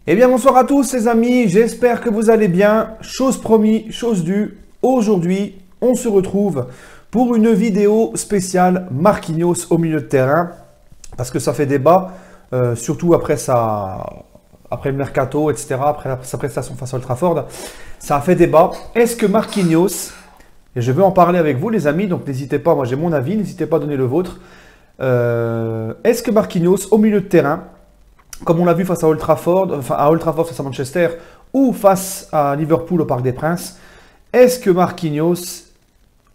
Eh bien bonsoir à tous les amis, j'espère que vous allez bien. Chose promis, chose due, aujourd'hui on se retrouve pour une vidéo spéciale Marquinhos au milieu de terrain. Parce que ça fait débat, surtout après le mercato, etc., après sa prestation face à Old Trafford. Ça a fait débat. Est-ce que Marquinhos, et je veux en parler avec vous les amis, donc n'hésitez pas, moi j'ai mon avis, n'hésitez pas à donner le vôtre. Est-ce que Marquinhos au milieu de terrain, comme on l'a vu face à Old Trafford, enfin à Old Trafford face à Manchester ou face à Liverpool au Parc des Princes, est-ce que Marquinhos,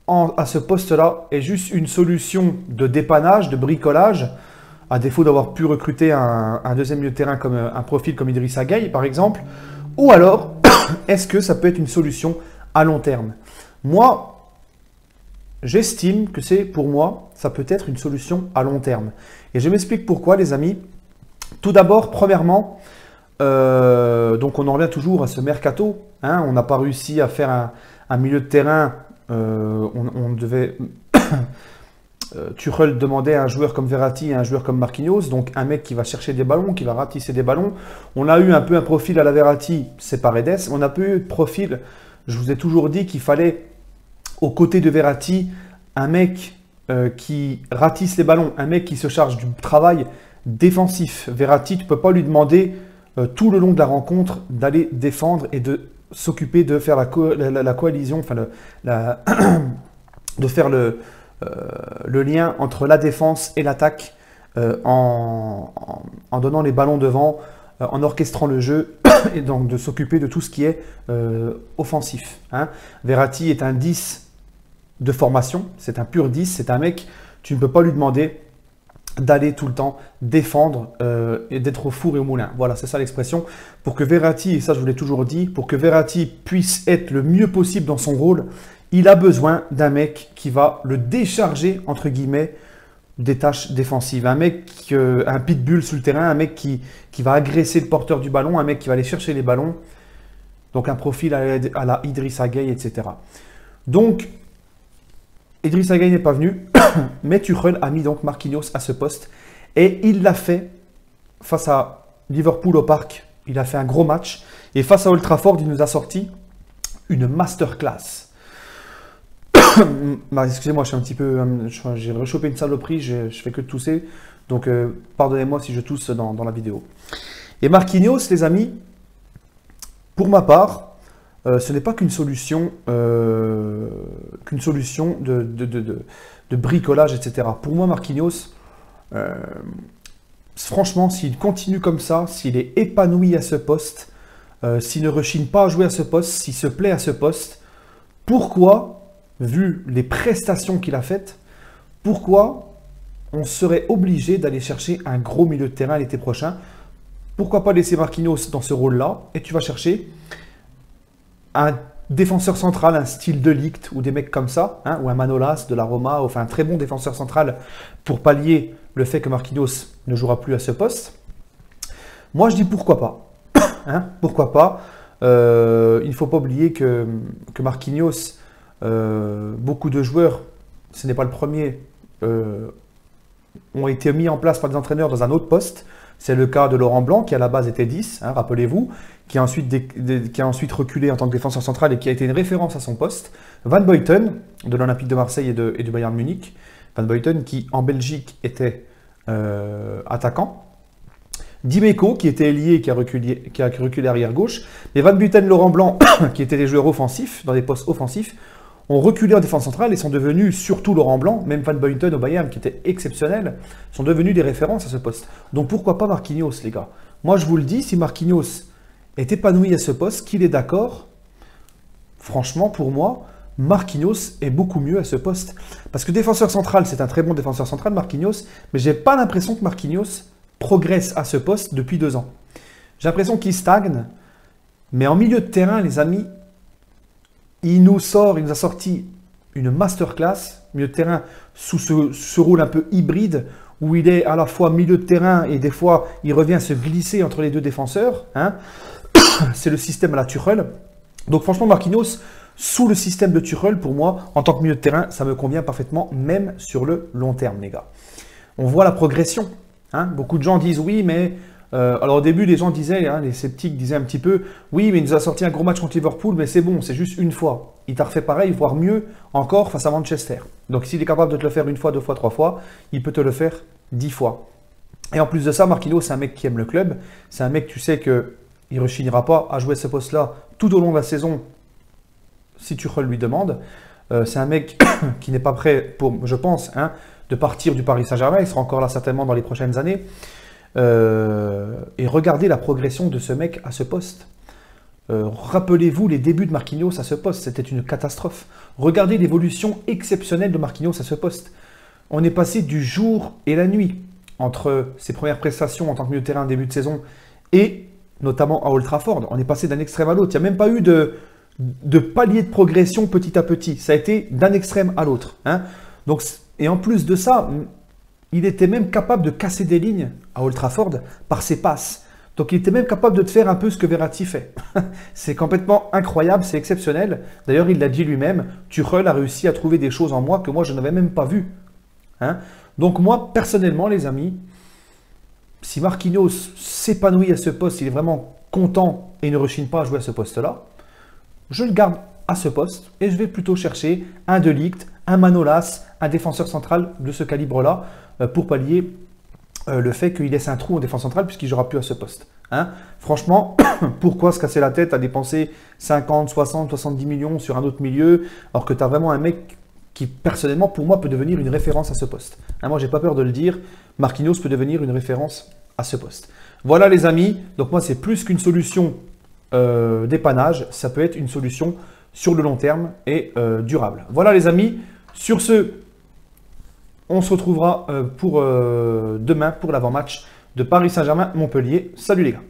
à ce poste-là, est juste une solution de dépannage, de bricolage, à défaut d'avoir pu recruter un deuxième milieu de terrain comme un profil comme Idrissa Gueye par exemple, ou alors est-ce que ça peut être une solution à long terme? Moi, j'estime que pour moi, ça peut être une solution à long terme. Et je m'explique pourquoi les amis. Tout d'abord, premièrement, donc on en revient toujours à ce mercato. Hein, on n'a pas réussi à faire un milieu de terrain. On devait. Tuchel demandait à un joueur comme Verratti et à un joueur comme Marquinhos, donc un mec qui va chercher des ballons, qui va ratisser des ballons. On a eu un peu un profil à la Verratti, c'est Paredes. On n'a pas eu de profil. Je vous ai toujours dit qu'il fallait, aux côtés de Verratti, un mec qui ratisse les ballons, un mec qui se charge du travail défensif. Verratti, tu ne peux pas lui demander tout le long de la rencontre d'aller défendre et de s'occuper de faire la coalition, enfin de faire le lien entre la défense et l'attaque en donnant les ballons devant, en orchestrant le jeu et donc de s'occuper de tout ce qui est offensif. Hein. Verratti est un 10 de formation, c'est un pur 10, c'est un mec, tu ne peux pas lui demander d'aller tout le temps défendre et d'être au four et au moulin. Voilà, c'est ça l'expression. Pour que Verratti, et ça je vous l'ai toujours dit, pour que Verratti puisse être le mieux possible dans son rôle, il a besoin d'un mec qui va le décharger, entre guillemets, des tâches défensives. Un mec, un pitbull sur le terrain, un mec qui va agresser le porteur du ballon, un mec qui va aller chercher les ballons. Donc un profil à la Idrissa Gueye, etc. Donc, Idrissa Gueye n'est pas venu, mais Tuchel a mis donc Marquinhos à ce poste. Et il l'a fait face à Liverpool au Parc. Il a fait un gros match. Et face à Old Trafford, il nous a sorti une masterclass. Excusez-moi, je suis un petit peu... j'ai rechopé une saloperie, je fais que de tousser. Donc, pardonnez-moi si je tousse dans la vidéo. Et Marquinhos, les amis, pour ma part, ce n'est pas qu'une solution, de bricolage, etc. Pour moi, Marquinhos, franchement, s'il continue comme ça, s'il est épanoui à ce poste, s'il ne rechigne pas à jouer à ce poste, s'il se plaît à ce poste, pourquoi, vu les prestations qu'il a faites, pourquoi on serait obligé d'aller chercher un gros milieu de terrain l'été prochain? Pourquoi pas laisser Marquinhos dans ce rôle-là et tu vas chercher un défenseur central, un style de Ligt ou des mecs comme ça, hein, ou un Manolas de la Roma, enfin un très bon défenseur central pour pallier le fait que Marquinhos ne jouera plus à ce poste. Moi, je dis pourquoi pas. Hein, pourquoi pas. Il ne faut pas oublier que Marquinhos, beaucoup de joueurs, ce n'est pas le premier, ont été mis en place par des entraîneurs dans un autre poste. C'est le cas de Laurent Blanc, qui à la base était 10, hein, rappelez-vous, qui a ensuite reculé en tant que défenseur central et qui a été une référence à son poste. Van Buiten, de l'Olympique de Marseille et du Bayern Munich. Van Buiten, qui en Belgique était attaquant. Dimeco, qui était ailier et qui a reculé arrière gauche. Mais Van Buiten, Laurent Blanc, qui étaient des joueurs offensifs, dans des postes offensifs, ont reculé en défense centrale et sont devenus, surtout Laurent Blanc, même Van Buiten au Bayern, qui était exceptionnel, sont devenus des références à ce poste. Donc pourquoi pas Marquinhos, les gars? Moi, je vous le dis, si Marquinhos est épanoui à ce poste, qu'il est d'accord, franchement, pour moi, Marquinhos est beaucoup mieux à ce poste. Parce que défenseur central, c'est un très bon défenseur central, Marquinhos, mais j'ai pas l'impression que Marquinhos progresse à ce poste depuis 2 ans. J'ai l'impression qu'il stagne, mais en milieu de terrain, les amis, il nous a sorti une masterclass, milieu de terrain, sous ce rôle un peu hybride, où il est à la fois milieu de terrain et des fois, il revient se glisser entre les deux défenseurs. Hein. C'est le système à la Tuchel. Donc franchement, Marquinhos, sous le système de Tuchel, pour moi, en tant que milieu de terrain, ça me convient parfaitement, même sur le long terme, les gars. On voit la progression. Hein. Beaucoup de gens disent oui, mais Alors au début, les gens disaient, hein, les sceptiques disaient un petit peu, oui, mais il nous a sorti un gros match contre Liverpool, mais c'est bon, c'est juste une fois. Il t'a refait pareil, voire mieux encore face à Manchester. Donc s'il est capable de te le faire une fois, deux fois, trois fois, il peut te le faire 10 fois. Et en plus de ça, Marquinhos, c'est un mec qui aime le club. C'est un mec, tu sais qu'il ne rechignera pas à jouer ce poste-là tout au long de la saison si Tuchel lui demande. C'est un mec qui n'est pas prêt, pour, je pense, hein, de partir du Paris Saint-Germain. Il sera encore là certainement dans les prochaines années. Et regardez la progression de ce mec à ce poste. Rappelez-vous les débuts de Marquinhos à ce poste, c'était une catastrophe. Regardez l'évolution exceptionnelle de Marquinhos à ce poste. On est passé du jour et la nuit entre ses premières prestations en tant que milieu de terrain début de saison et notamment à Old Trafford. On est passé d'un extrême à l'autre. Il n'y a même pas eu de palier de progression petit à petit. Ça a été d'un extrême à l'autre. Hein. Donc, et en plus de ça, il était même capable de casser des lignes à Old Trafford par ses passes. Donc il était même capable de te faire un peu ce que Verratti fait. C'est complètement incroyable, c'est exceptionnel. D'ailleurs, il l'a dit lui-même, Tuchel a réussi à trouver des choses en moi que moi je n'avais même pas vues. Hein. Donc moi, personnellement, les amis, si Marquinhos s'épanouit à ce poste, il est vraiment content et ne rechigne pas à jouer à ce poste-là, je le garde à ce poste et je vais plutôt chercher un De Ligt, un Manolas, un défenseur central de ce calibre-là pour pallier le fait qu'il laisse un trou en défense centrale puisqu'il ne jouera plus à ce poste. Hein. Franchement, pourquoi se casser la tête à dépenser 50, 60, 70 millions sur un autre milieu alors que tu as vraiment un mec qui, personnellement, pour moi, peut devenir une référence à ce poste. Hein, moi, j'ai pas peur de le dire, Marquinhos peut devenir une référence à ce poste. Voilà les amis, donc moi, c'est plus qu'une solution dépannage, ça peut être une solution sur le long terme et durable. Voilà les amis, sur ce, on se retrouvera pour demain pour l'avant-match de Paris Saint-Germain-Montpellier. Salut les gars!